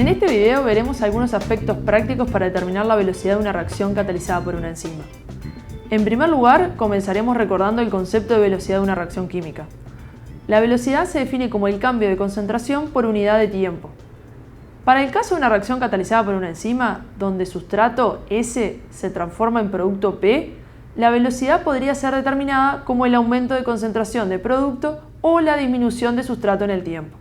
En este video veremos algunos aspectos prácticos para determinar la velocidad de una reacción catalizada por una enzima. En primer lugar, comenzaremos recordando el concepto de velocidad de una reacción química. La velocidad se define como el cambio de concentración por unidad de tiempo. Para el caso de una reacción catalizada por una enzima, donde sustrato S se transforma en producto P, la velocidad podría ser determinada como el aumento de concentración de producto o la disminución de sustrato en el tiempo.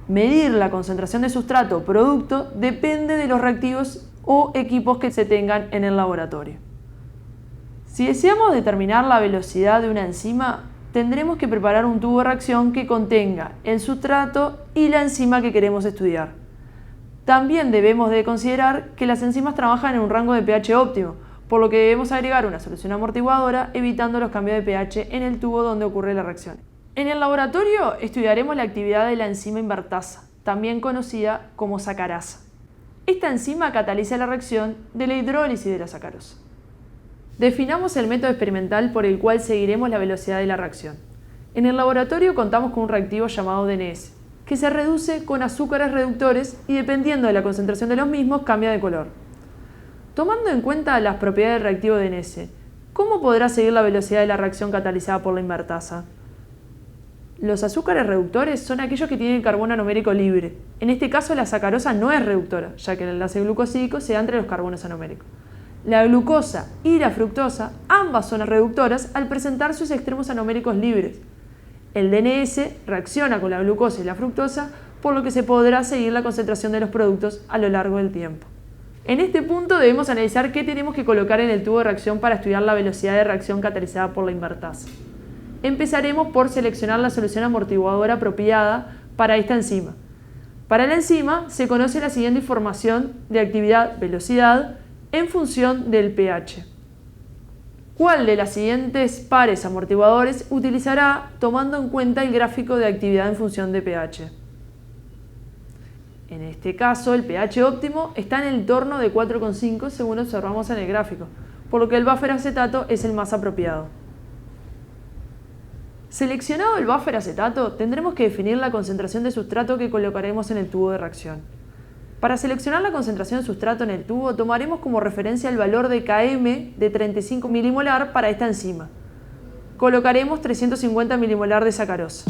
Medir la concentración de sustrato o producto depende de los reactivos o equipos que se tengan en el laboratorio. Si deseamos determinar la velocidad de una enzima, tendremos que preparar un tubo de reacción que contenga el sustrato y la enzima que queremos estudiar. También debemos de considerar que las enzimas trabajan en un rango de pH óptimo, por lo que debemos agregar una solución amortiguadora evitando los cambios de pH en el tubo donde ocurre la reacción. En el laboratorio estudiaremos la actividad de la enzima invertasa, también conocida como sacarasa. Esta enzima cataliza la reacción de la hidrólisis de la sacarosa. Definamos el método experimental por el cual seguiremos la velocidad de la reacción. En el laboratorio contamos con un reactivo llamado DNS, que se reduce con azúcares reductores y dependiendo de la concentración de los mismos cambia de color. Tomando en cuenta las propiedades del reactivo DNS, ¿cómo podrá seguir la velocidad de la reacción catalizada por la invertasa? Los azúcares reductores son aquellos que tienen carbono anomérico libre. En este caso la sacarosa no es reductora, ya que el enlace glucosídico se da entre los carbonos anoméricos. La glucosa y la fructosa ambas son reductoras al presentar sus extremos anoméricos libres. El DNS reacciona con la glucosa y la fructosa, por lo que se podrá seguir la concentración de los productos a lo largo del tiempo. En este punto debemos analizar qué tenemos que colocar en el tubo de reacción para estudiar la velocidad de reacción catalizada por la invertasa. Empezaremos por seleccionar la solución amortiguadora apropiada para esta enzima. Para la enzima se conoce la siguiente información de actividad, velocidad, en función del pH. ¿Cuál de las siguientes pares amortiguadores utilizará tomando en cuenta el gráfico de actividad en función de pH? En este caso, el pH óptimo está en el entorno de 4,5 según observamos en el gráfico, por lo que el buffer acetato es el más apropiado. Seleccionado el buffer acetato, tendremos que definir la concentración de sustrato que colocaremos en el tubo de reacción. Para seleccionar la concentración de sustrato en el tubo, tomaremos como referencia el valor de Km de 35 milimolar para esta enzima. Colocaremos 350 milimolar de sacarosa.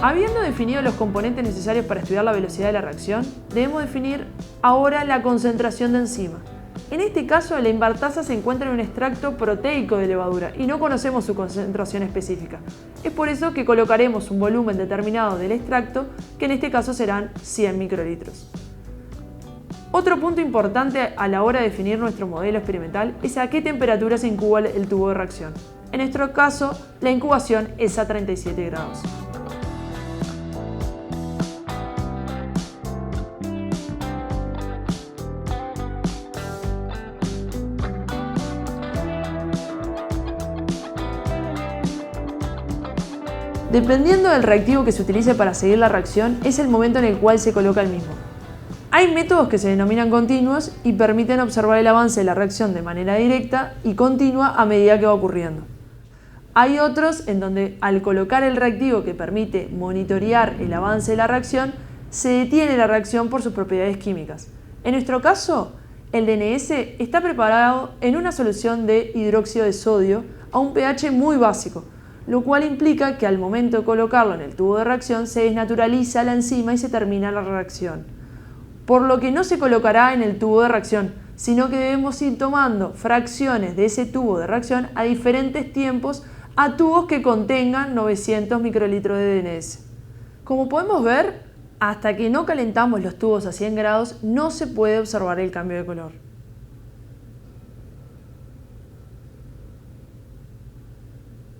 Habiendo definido los componentes necesarios para estudiar la velocidad de la reacción, debemos definir ahora la concentración de enzima. En este caso, la invertasa se encuentra en un extracto proteico de levadura y no conocemos su concentración específica. Es por eso que colocaremos un volumen determinado del extracto, que en este caso serán 100 microlitros. Otro punto importante a la hora de definir nuestro modelo experimental es a qué temperatura se incuba el tubo de reacción. En nuestro caso, la incubación es a 37 grados. Dependiendo del reactivo que se utilice para seguir la reacción, es el momento en el cual se coloca el mismo. Hay métodos que se denominan continuos y permiten observar el avance de la reacción de manera directa y continua a medida que va ocurriendo. Hay otros en donde al colocar el reactivo que permite monitorear el avance de la reacción, se detiene la reacción por sus propiedades químicas. En nuestro caso, el DNS está preparado en una solución de hidróxido de sodio a un pH muy básico, lo cual implica que al momento de colocarlo en el tubo de reacción se desnaturaliza la enzima y se termina la reacción. Por lo que no se colocará en el tubo de reacción, sino que debemos ir tomando fracciones de ese tubo de reacción a diferentes tiempos a tubos que contengan 900 microlitros de DNS. Como podemos ver, Hasta que no calentamos los tubos a 100 grados no se puede observar el cambio de color.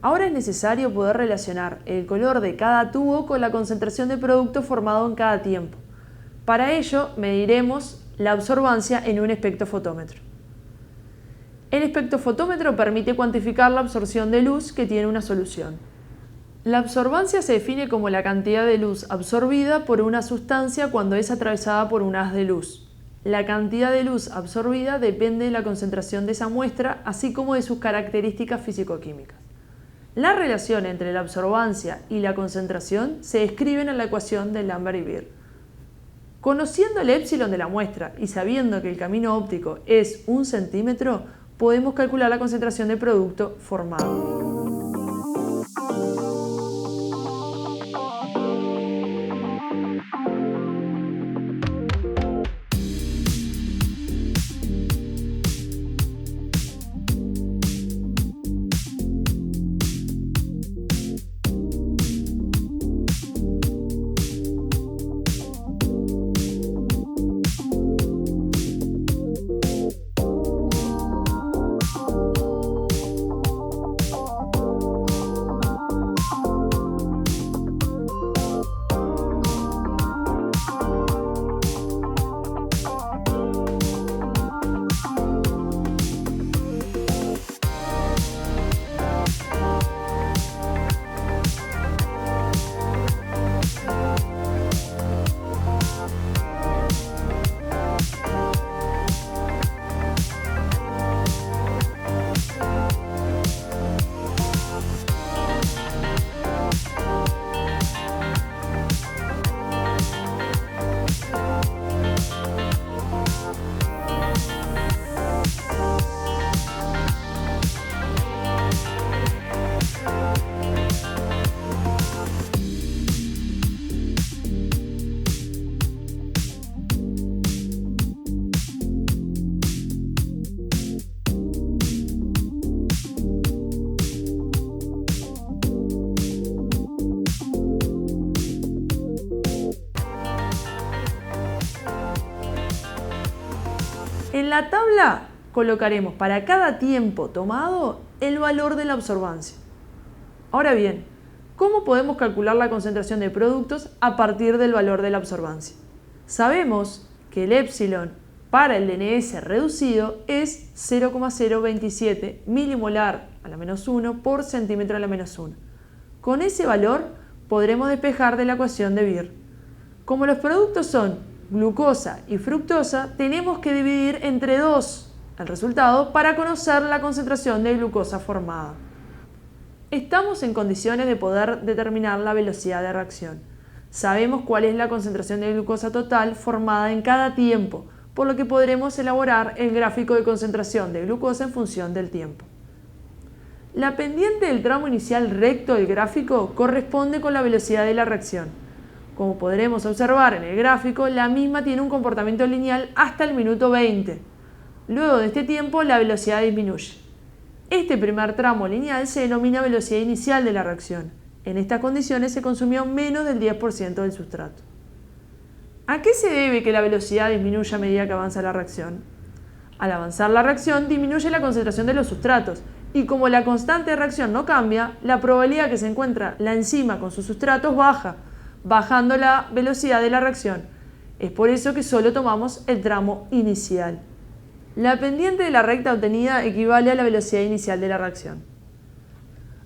Ahora es necesario poder relacionar el color de cada tubo con la concentración de producto formado en cada tiempo. Para ello mediremos la absorbancia en un espectrofotómetro. El espectrofotómetro permite cuantificar la absorción de luz que tiene una solución. La absorbancia se define como la cantidad de luz absorbida por una sustancia cuando es atravesada por un haz de luz. La cantidad de luz absorbida depende de la concentración de esa muestra, así como de sus características físico-químicas. La relación entre la absorbancia y la concentración se describen en la ecuación de Lambert y Beer. Conociendo el épsilon de la muestra y sabiendo que el camino óptico es 1 centímetro, podemos calcular la concentración de producto formado. En la tabla colocaremos para cada tiempo tomado el valor de la absorbancia. Ahora bien, ¿cómo podemos calcular la concentración de productos a partir del valor de la absorbancia? Sabemos que el épsilon para el DNS reducido es 0,027 milimolar a la menos 1 por centímetro a la menos 1. Con ese valor podremos despejar de la ecuación de Beer. Como los productos son glucosa y fructosa, tenemos que dividir entre 2 el resultado para conocer la concentración de glucosa formada. Estamos en condiciones de poder determinar la velocidad de reacción. Sabemos cuál es la concentración de glucosa total formada en cada tiempo, por lo que podremos elaborar el gráfico de concentración de glucosa en función del tiempo. La pendiente del tramo inicial recto del gráfico corresponde con la velocidad de la reacción. Como podremos observar en el gráfico, la misma tiene un comportamiento lineal hasta el minuto 20. Luego de este tiempo, la velocidad disminuye. Este primer tramo lineal se denomina velocidad inicial de la reacción. En estas condiciones se consumió menos del 10% del sustrato. ¿A qué se debe que la velocidad disminuya a medida que avanza la reacción? Al avanzar la reacción, disminuye la concentración de los sustratos, y como la constante de reacción no cambia, la probabilidad que se encuentra la enzima con sus sustratos baja, bajando la velocidad de la reacción. Es por eso que solo tomamos el tramo inicial. La pendiente de la recta obtenida equivale a la velocidad inicial de la reacción.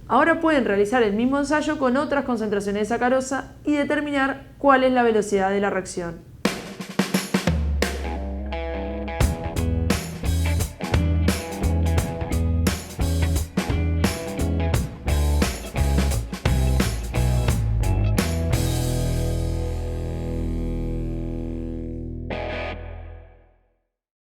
Ahora pueden realizar el mismo ensayo con otras concentraciones de sacarosa y determinar cuál es la velocidad de la reacción.